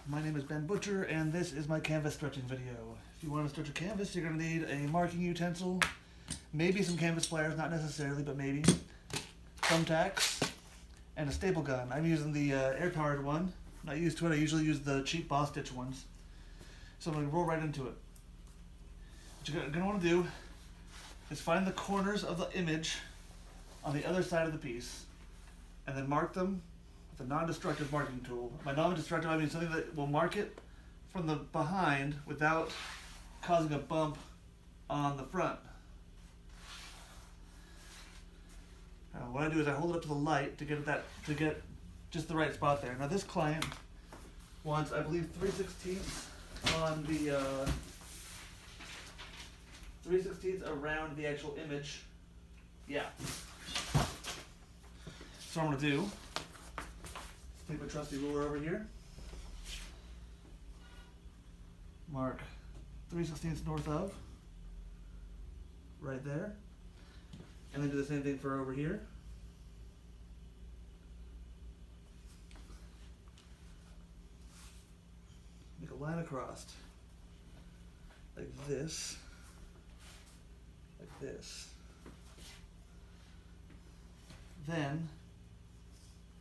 my name is Ben Butcher and this is my canvas stretching video. If you want to stretch a canvas, you're going to need a marking utensil, maybe some canvas pliers, not necessarily, but maybe, thumbtacks, and a staple gun. I'm using the air-powered one. I'm not used to it, I usually use the cheap Boss Stitch ones. So I'm going to roll right into it. What you're going to want to do is find the corners of the image on the other side of the piece, and then mark them with a non-destructive marking tool. By non-destructive, I mean something that will mark it from the behind without causing a bump on the front. Now, what I do is I hold it up to the light to get just the right spot there. Now this client wants, I believe, 3/16 on the 3/16 around the actual image. Yeah. So what I'm gonna do, take my trusty ruler over here, mark 3/16 north of, right there, and then do the same thing for over here. Make a line across, like this, like this. Then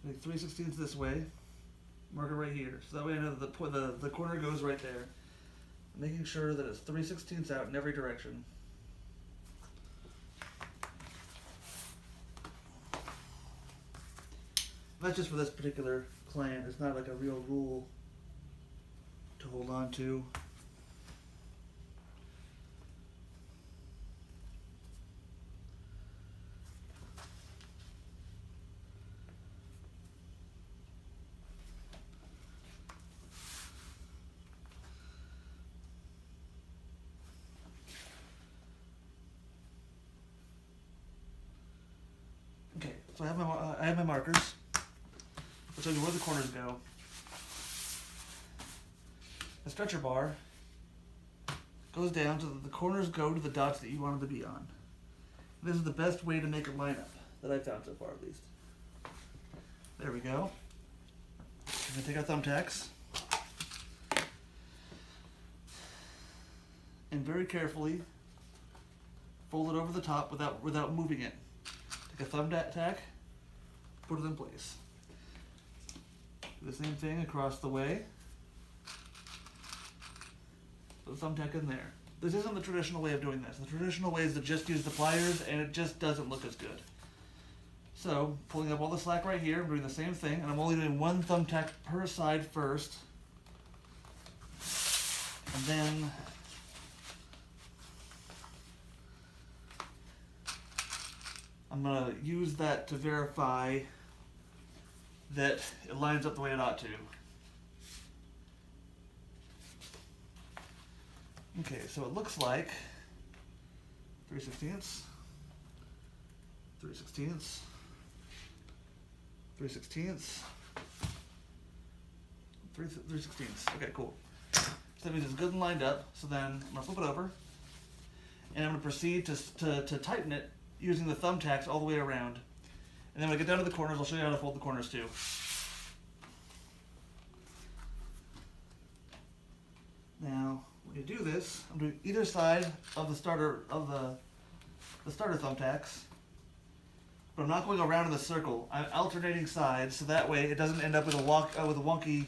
make 3/16 this way, mark it right here. So that way I know that the corner goes right there. Making sure that it's 3/16 out in every direction. That's just for this particular client. It's not like a real rule to hold on to. Okay, so I have my markers. I'll show you where the corners go. The stretcher bar goes down so that the corners go to the dots that you want them to be on. This is the best way to make a lineup that I've found so far, at least. There we go. I'm gonna take our thumbtacks and very carefully fold it over the top without moving it. Take a thumbtack, put it in place. Do the same thing across the way. Put the thumbtack in there. This isn't the traditional way of doing this. The traditional way is to just use the pliers, and it just doesn't look as good. So, pulling up all the slack right here, I'm doing the same thing, and I'm only doing one thumbtack per side first. And then I'm going to use that to verify that it lines up the way it ought to. Okay, so it looks like 3/16, 3/16, 3/16, 3/16. Okay, cool. So that means it's good and lined up. So then I'm going to flip it over, and I'm going to proceed to tighten it using the thumbtacks all the way around. And then when I get down to the corners, I'll show you how to fold the corners too. Now, when you do this, I'm doing either side of the starter thumbtacks, but I'm not going around in the circle. I'm alternating sides, so that way it doesn't end up with a wonky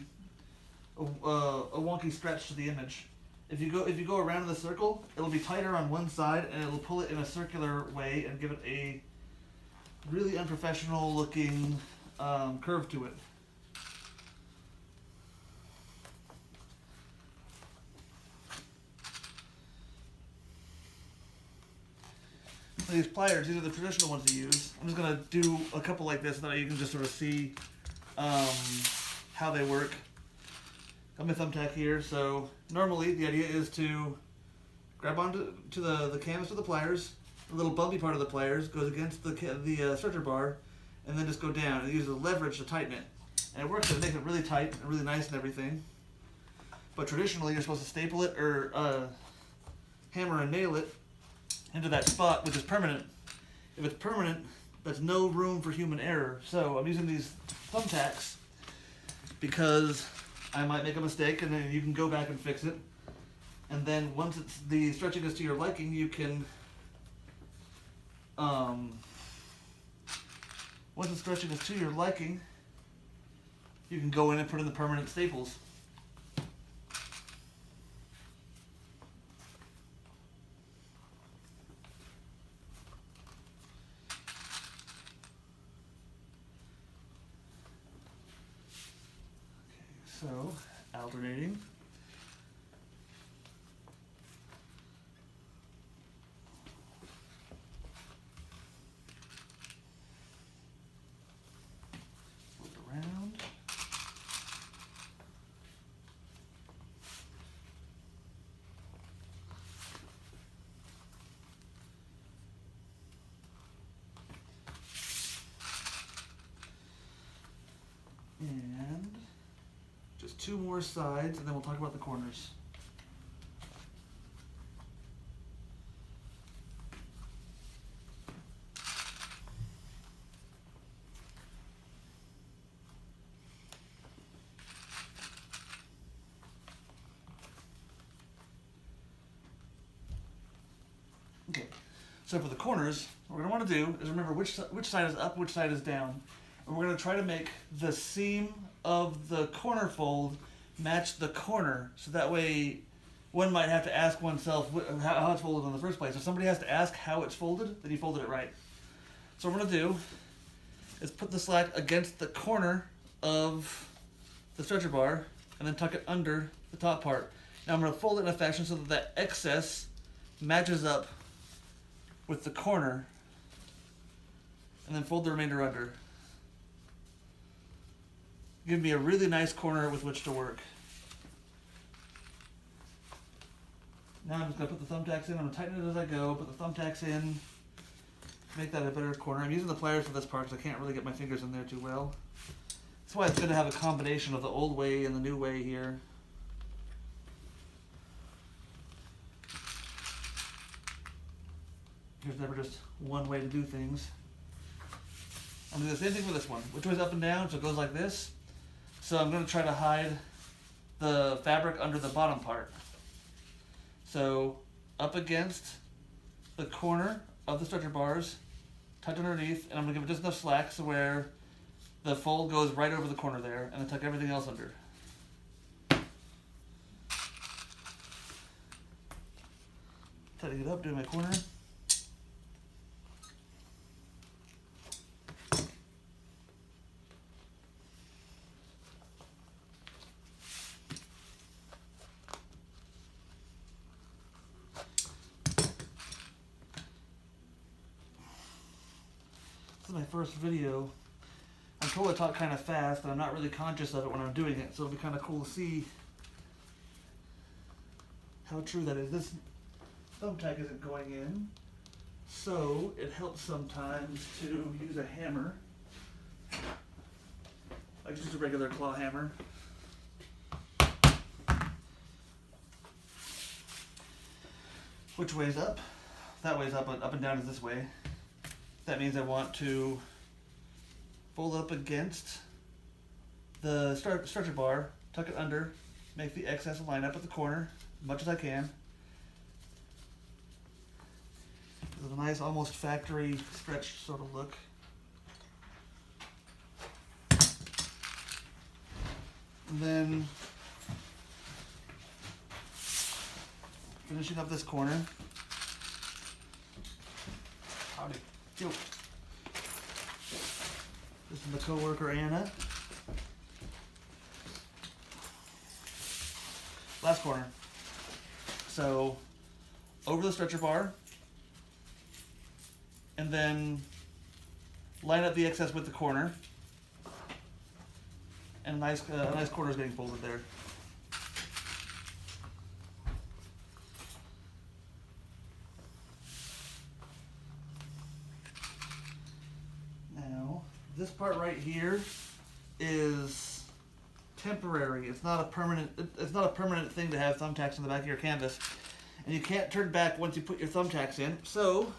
stretch to the image. If you go around in the circle, it'll be tighter on one side, and it'll pull it in a circular way and give it a really unprofessional looking curve to it. These pliers, these are the traditional ones to use. I'm just going to do a couple like this so that you can just sort of see how they work. Got my thumbtack here, so normally the idea is to grab onto the canvas with the pliers. The little bumpy part of the pliers goes against the stretcher bar, and then just go down and use the leverage to tighten it. And it works, it makes it really tight and really nice and everything. But traditionally you're supposed to staple it or hammer and nail it into that spot, which is permanent. If it's permanent, there's no room for human error. So I'm using these thumbtacks because I might make a mistake, and then you can go back and fix it. And then once the stretching is to your liking, you can, once the stretching is to your liking, you can go in and put in the permanent staples. So, alternating. Flip around. And just 2 more sides, and then we'll talk about the corners. Okay, so for the corners, what we're going to want to do is remember which side is up, which side is down. And we're going to try to make the seam of the corner fold match the corner, so that way one might have to ask oneself how it's folded in the first place. If somebody has to ask how it's folded, then you folded it right. So what I'm going to do is put the slack against the corner of the stretcher bar and then tuck it under the top part. Now I'm going to fold it in a fashion so that that excess matches up with the corner, and then fold the remainder under. Give me a really nice corner with which to work. Now I'm just going to put the thumbtacks in. I'm going to tighten it as I go, put the thumbtacks in, make that a better corner. I'm using the pliers for this part because I can't really get my fingers in there too well. That's why it's good to have a combination of the old way and the new way here. There's never just one way to do things. I'm going to do the same thing for this one. Which way's up and down, so it goes like this. So I'm going to try to hide the fabric under the bottom part. So up against the corner of the stretcher bars, tuck underneath, and I'm going to give it just enough slack so where the fold goes right over the corner there, and then tuck everything else under. Tightening it up, doing my corner. This is my first video. I'm told I talk kind of fast, and I'm not really conscious of it when I'm doing it, so it'll be kind of cool to see how true that is. This thumbtack isn't going in, so it helps sometimes to use a hammer. I just use a regular claw hammer. Which way's up? That way's up, up and down is this way. That means I want to fold up against the stretcher bar, tuck it under, make the excess line up at the corner as much as I can. With a nice, almost factory stretched sort of look. And then finishing up this corner. Howdy. Yo. This is my coworker Anna. Last corner. So over the stretcher bar, and then line up the excess with the corner, and a nice corner is getting folded there. This part right here is temporary. It's not a permanent. It's not a permanent thing to have thumbtacks in the back of your canvas, and you can't turn back once you put your thumbtacks in. So,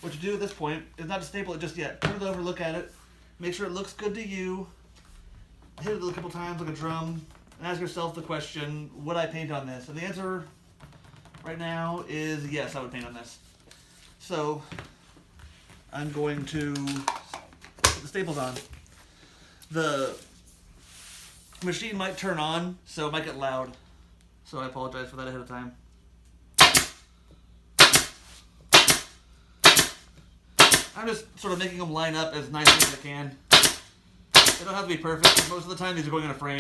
what you do at this point is not to staple it just yet. Turn it over, look at it, make sure it looks good to you. Hit it a couple times like a drum, and ask yourself the question, would I paint on this? And the answer right now is yes, I would paint on this. So I'm going to put the staples on. The machine might turn on, so it might get loud. So I apologize for that ahead of time. I'm just sort of making them line up as nicely as I can. They don't have to be perfect, but most of the time these are going in a frame.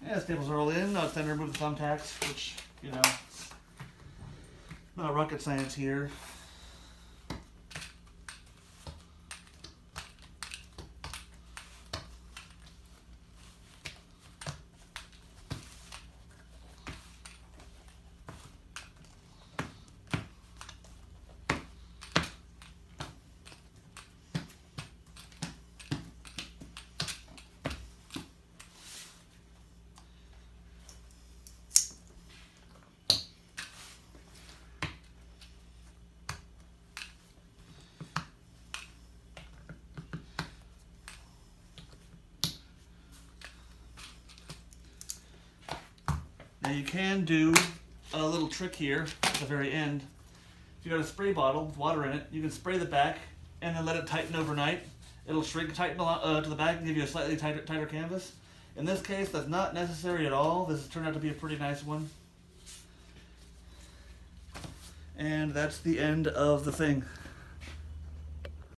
Yeah, staples are all in. Now it's time to remove the thumbtacks, which, you know, not rocket science here. Now you can do a little trick here at the very end. If you got a spray bottle with water in it, you can spray the back and then let it tighten overnight. It'll shrink tighten to the back and give you a slightly tighter canvas. In this case, that's not necessary at all. This has turned out to be a pretty nice one. And that's the end of the thing.